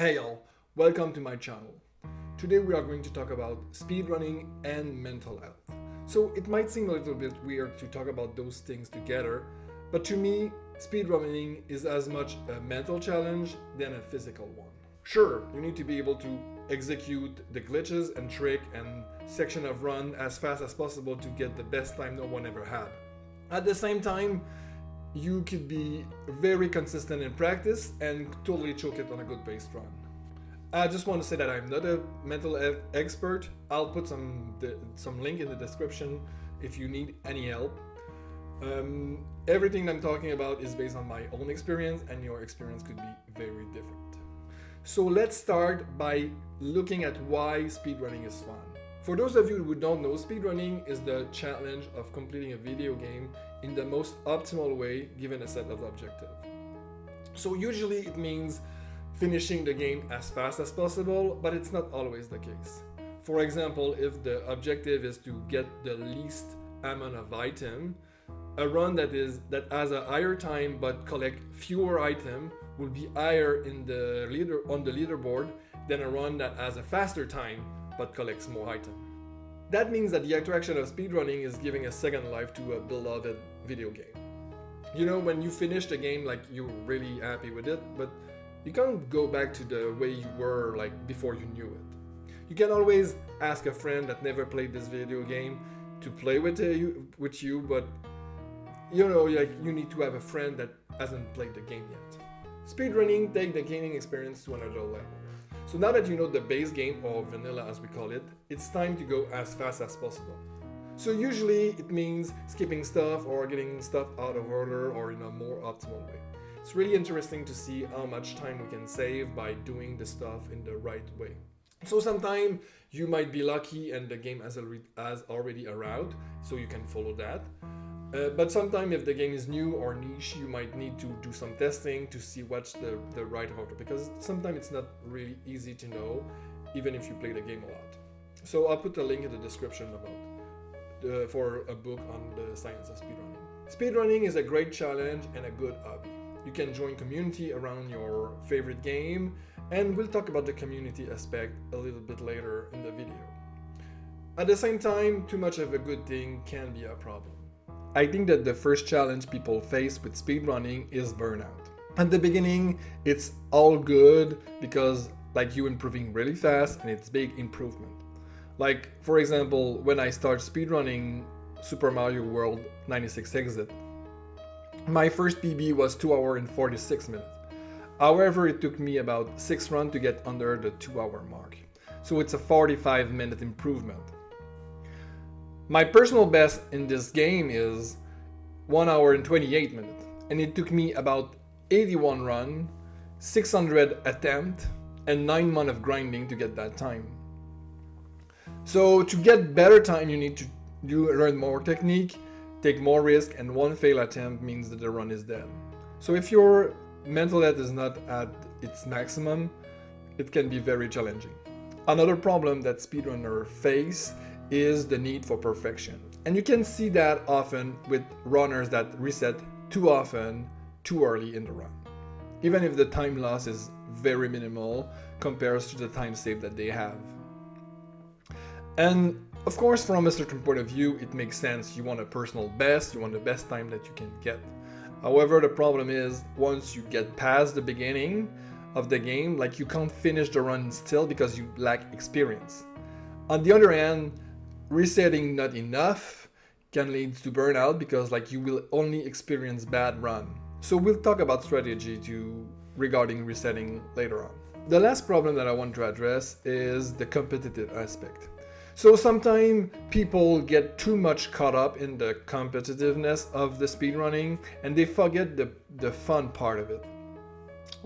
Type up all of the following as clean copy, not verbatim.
Hey all, welcome to my channel. Today we are going to talk about speedrunning and mental health. So it might seem a little bit weird to talk about those things together, but to me, speedrunning is as much a mental challenge than a physical one. Sure, you need to be able to execute the glitches and trick and section of run as fast as possible to get the best time no one ever had. At the same time, you could be very consistent in practice and totally choke it on a good paced run. I just want to say that I'm not a mental health expert. I'll put some link in the description if you need any help. Everything I'm talking about is based on my own experience, and your experience could be very different. So let's start by looking at why speedrunning is fun. For those of you who don't know, speedrunning is the challenge of completing a video game in the most optimal way given a set of objectives. So usually it means finishing the game as fast as possible, but it's not always the case. For example, if the objective is to get the least amount of item, a run that has a higher time but collect fewer items will be higher on the leaderboard than a run that has a faster time but collects more items. That means that the attraction of speedrunning is giving a second life to a beloved video game. You know, when you finish the game, like, you're really happy with it, but you can't go back to the way you were like before you knew it. You can always ask a friend that never played this video game to play with you, but you know, like, you need to have a friend that hasn't played the game yet. Speedrunning takes the gaming experience to another level. So now that you know the base game, or vanilla as we call it, it's time to go as fast as possible. So usually it means skipping stuff or getting stuff out of order or in a more optimal way. It's really interesting to see how much time we can save by doing the stuff in the right way. So sometimes you might be lucky and the game has already a route, so you can follow that. But sometimes if the game is new or niche, you might need to do some testing to see what's the right order, because sometimes it's not really easy to know, even if you play the game a lot. So I'll put a link in the description for a book on the science of speedrunning. Speedrunning is a great challenge and a good hobby. You can join community around your favorite game, and we'll talk about the community aspect a little bit later in the video. At the same time, too much of a good thing can be a problem. I think that the first challenge people face with speedrunning is burnout. At the beginning, it's all good because, like, you're improving really fast and it's big improvement. Like, for example, when I started speedrunning Super Mario World 96 Exit, my first PB was 2 hours and 46 minutes. However, it took me about 6 runs to get under the 2-hour mark. So it's a 45-minute improvement. My personal best in this game is 1 hour and 28 minutes, and it took me about 81 runs, 600 attempts, and 9 months of grinding to get that time. So to get better time, you need to learn more technique, take more risk, and one failed attempt means that the run is dead. So if your mental health is not at its maximum, it can be very challenging. Another problem that speedrunners face is the need for perfection. And you can see that often with runners that reset too often, too early in the run. Even if the time loss is very minimal compared to the time saved that they have. And of course, from a certain point of view, it makes sense. You want a personal best, you want the best time that you can get. However, the problem is, once you get past the beginning of the game, like, you can't finish the run still because you lack experience. On the other hand, resetting not enough can lead to burnout because, like, you will only experience bad run. So we'll talk about strategy regarding resetting later on. The last problem that I want to address is the competitive aspect. So sometimes people get too much caught up in the competitiveness of the speedrunning and they forget the fun part of it.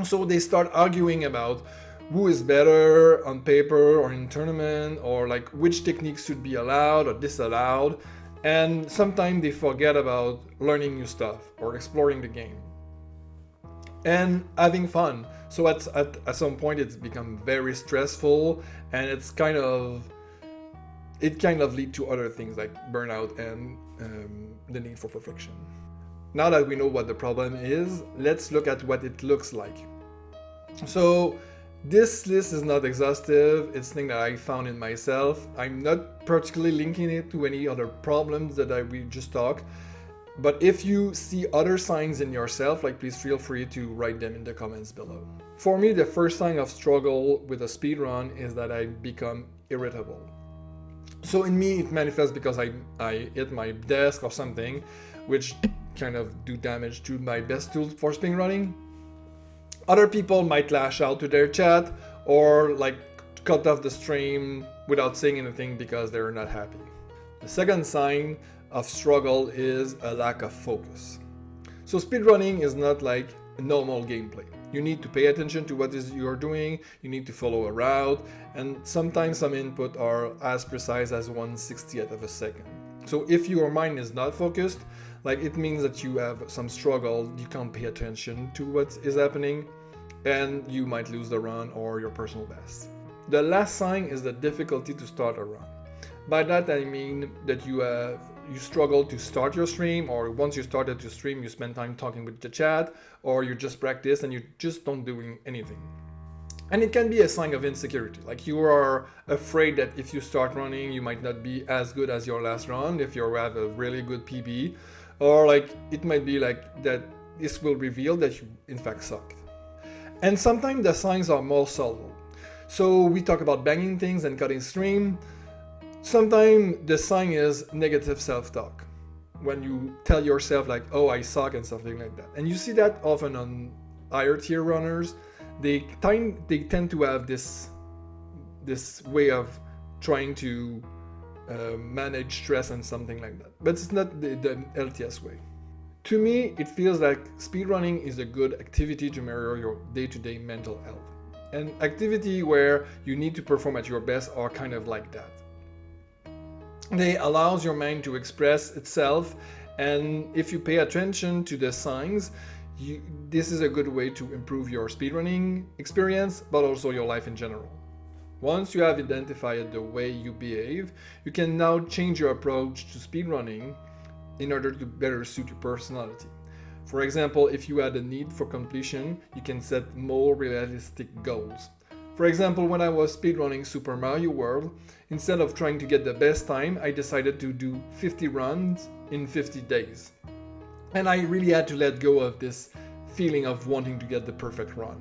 So they start arguing about who is better on paper or in tournament, or like which techniques should be allowed or disallowed, and sometimes they forget about learning new stuff or exploring the game and having fun. So at some point it's become very stressful, and it kind of lead to other things like burnout and the need for perfection. Now that we know what the problem is, let's look at what it looks like. So This list is not exhaustive, it's things that I found in myself. I'm not particularly linking it to any other problems that we just talked. But if you see other signs in yourself, like please feel free to write them in the comments below. For me, the first sign of struggle with a speed run is that I become irritable. So in me, it manifests because I hit my desk or something, which kind of do damage to my best tools for speed running. Other people might lash out to their chat or like cut off the stream without saying anything because they're not happy. The second sign of struggle is a lack of focus. So speedrunning is not like normal gameplay. You need to pay attention to what you're doing, you need to follow a route, and sometimes some input are as precise as 1/60th of a second. So if your mind is not focused, like it means that you have some struggle, you can't pay attention to what is happening, and you might lose the run or your personal best. The last sign is the difficulty to start a run. By that I mean that you struggle to start your stream, or once you started to stream you spend time talking with the chat, or you just practice and you just don't doing anything. And it can be a sign of insecurity, like you are afraid that if you start running you might not be as good as your last run if you have a really good PB, or like it might be like that this will reveal that you in fact sucked. And sometimes the signs are more subtle. So we talk about banging things and cutting stream. Sometimes the sign is negative self-talk, when you tell yourself like, oh, I suck and something like that. And you see that often on higher tier runners. They tend to have this way of trying to manage stress and something like that. But it's not the LTS way. To me, it feels like speedrunning is a good activity to mirror your day-to-day mental health. And activity where you need to perform at your best are kind of like that. They allows your mind to express itself, and if you pay attention to the signs, this is a good way to improve your speedrunning experience, but also your life in general. Once you have identified the way you behave, you can now change your approach to speedrunning in order to better suit your personality. For example, if you had a need for completion, you can set more realistic goals. For example, when I was speedrunning Super Mario World, instead of trying to get the best time, I decided to do 50 runs in 50 days. And I really had to let go of this feeling of wanting to get the perfect run.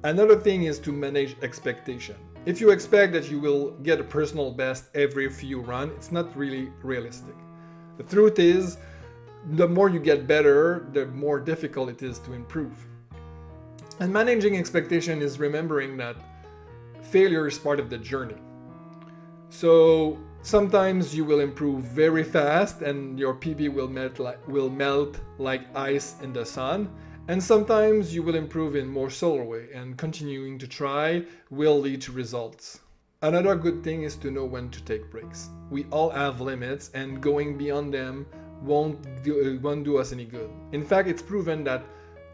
Another thing is to manage expectation. If you expect that you will get a personal best every few runs, it's not really realistic. The truth is, the more you get better, the more difficult it is to improve. And managing expectation is remembering that failure is part of the journey. So sometimes you will improve very fast and your PB will melt like ice in the sun. And sometimes you will improve in more slower way, and continuing to try will lead to results. Another good thing is to know when to take breaks. We all have limits, and going beyond them won't do us any good. In fact, it's proven that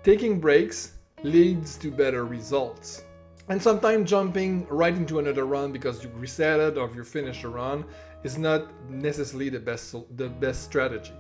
taking breaks leads to better results. And sometimes jumping right into another run because you reset it or you finish a run is not necessarily the best strategy.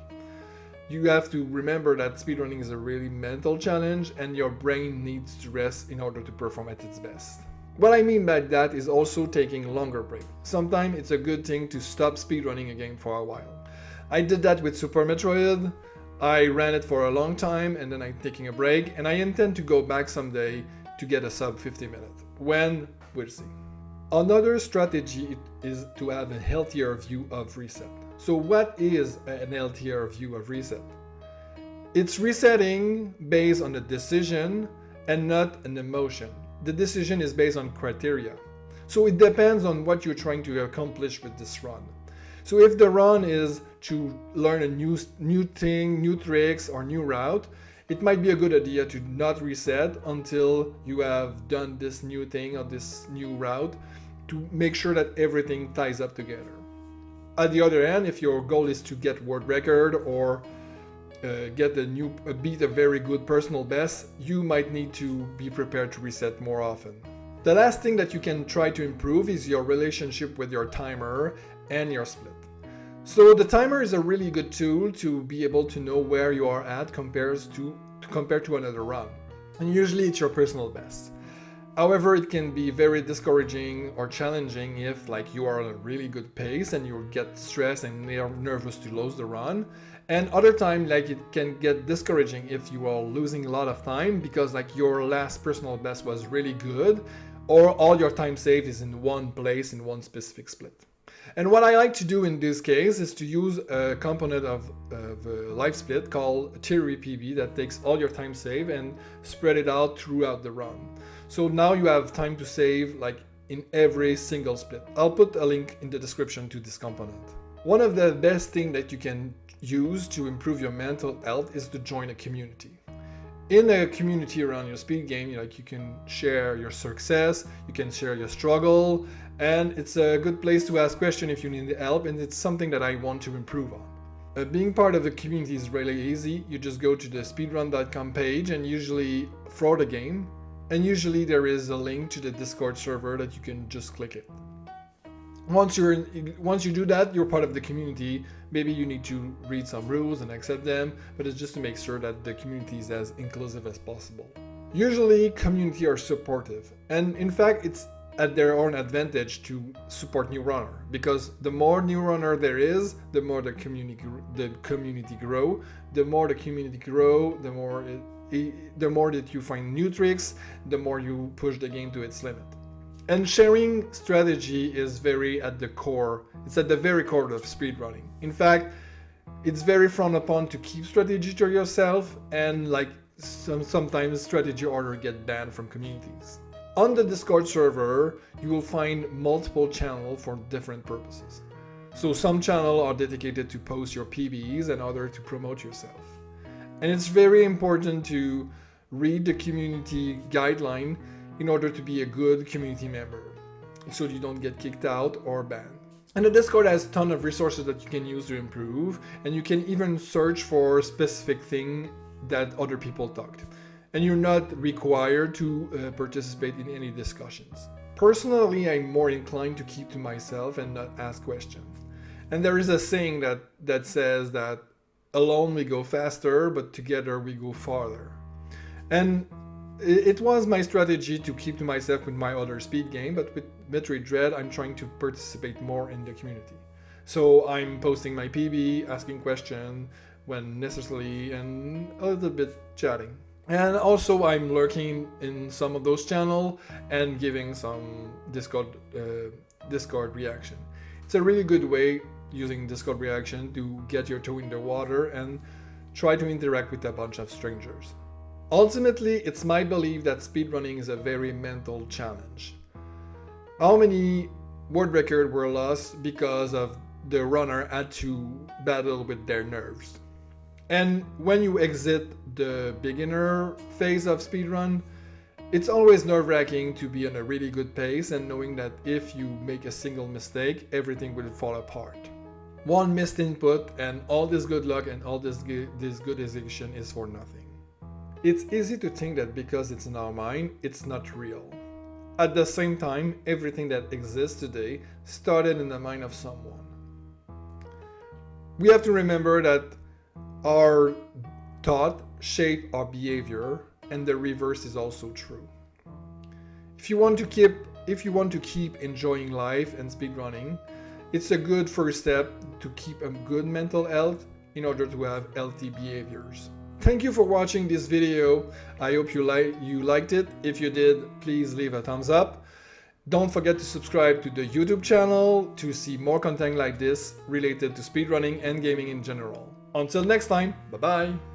You have to remember that speedrunning is a really mental challenge, and your brain needs to rest in order to perform at its best. What I mean by that is also taking longer breaks. Sometimes it's a good thing to stop speedrunning a game for a while. I did that with Super Metroid. I ran it for a long time and then I'm taking a break, and I intend to go back someday to get a sub 50 minutes. When? We'll see. Another strategy is to have a healthier view of reset. So what is an healthier view of reset? It's resetting based on a decision and not an emotion. The decision is based on criteria. So it depends on what you're trying to accomplish with this run. So if the run is to learn a new thing, new tricks, or new route, it might be a good idea to not reset until you have done this new thing or this new route, to make sure that everything ties up together. At the other end, if your goal is to get world record or beat a very good personal best, you might need to be prepared to reset more often. The last thing that you can try to improve is your relationship with your timer and your split. So the timer is a really good tool to be able to know where you are at compared to another run. And usually it's your personal best. However, it can be very discouraging or challenging if like you are at a really good pace and you get stressed and nervous to lose the run. And other time, like it can get discouraging if you are losing a lot of time because like your last personal best was really good, or all your time saved is in one place in one specific split. And what I like to do in this case is to use a component of a life split called Theory PB that takes all your time save and spread it out throughout the run. So now you have time to save like in every single split. I'll put a link in the description to this component. One of the best things that you can use to improve your mental health is to join a community. In a community around your speed game, like you can share your success, you can share your struggle, and it's a good place to ask questions if you need help, and it's something that I want to improve on. Being part of the community is really easy. You just go to the speedrun.com page and usually for the game, and usually there is a link to the Discord server that you can just click it. Once you do that, you're part of the community. Maybe you need to read some rules and accept them, but it's just to make sure that the community is as inclusive as possible. Usually, community are supportive, and in fact, it's at their own advantage to support new runner, because the more new runner there is, the more the community grow. The more the community grow, the more that you find new tricks, the more you push the game to its limit. And sharing strategy is very at the core. It's at the very core of speedrunning. In fact, it's very frowned upon to keep strategy to yourself, and like sometimes strategy order get banned from communities. On the Discord server, you will find multiple channels for different purposes. So some channels are dedicated to post your PBs and others to promote yourself. And it's very important to read the community guideline in order to be a good community member, so you don't get kicked out or banned. And the Discord has a ton of resources that you can use to improve, and you can even search for specific thing that other people talked. And you're not required to participate in any discussions. Personally, I'm more inclined to keep to myself and not ask questions. And there is a saying that says that alone we go faster, but together we go farther. And it was my strategy to keep to myself with my other speed game, but with Metroid Dread, I'm trying to participate more in the community. So I'm posting my PB, asking questions when necessary, and a little bit chatting. And also I'm lurking in some of those channels and giving some Discord reaction. It's a really good way using Discord reaction to get your toe in the water and try to interact with a bunch of strangers. Ultimately, it's my belief that speedrunning is a very mental challenge. How many world records were lost because of the runner had to battle with their nerves? And when you exit the beginner phase of speedrun, it's always nerve-wracking to be on a really good pace and knowing that if you make a single mistake, everything will fall apart. One missed input and all this good luck and all this good execution is for nothing. It's easy to think that because it's in our mind, it's not real. At the same time, everything that exists today started in the mind of someone. We have to remember that our thought shape our behavior, and the reverse is also true. If you want to keep enjoying life and speedrunning, it's a good first step to keep a good mental health in order to have healthy behaviors. Thank you for watching this video. I hope you liked it. If you did, please leave a thumbs up. Don't forget to subscribe to the YouTube channel to see more content like this related to speedrunning and gaming in general. Until next time, bye bye!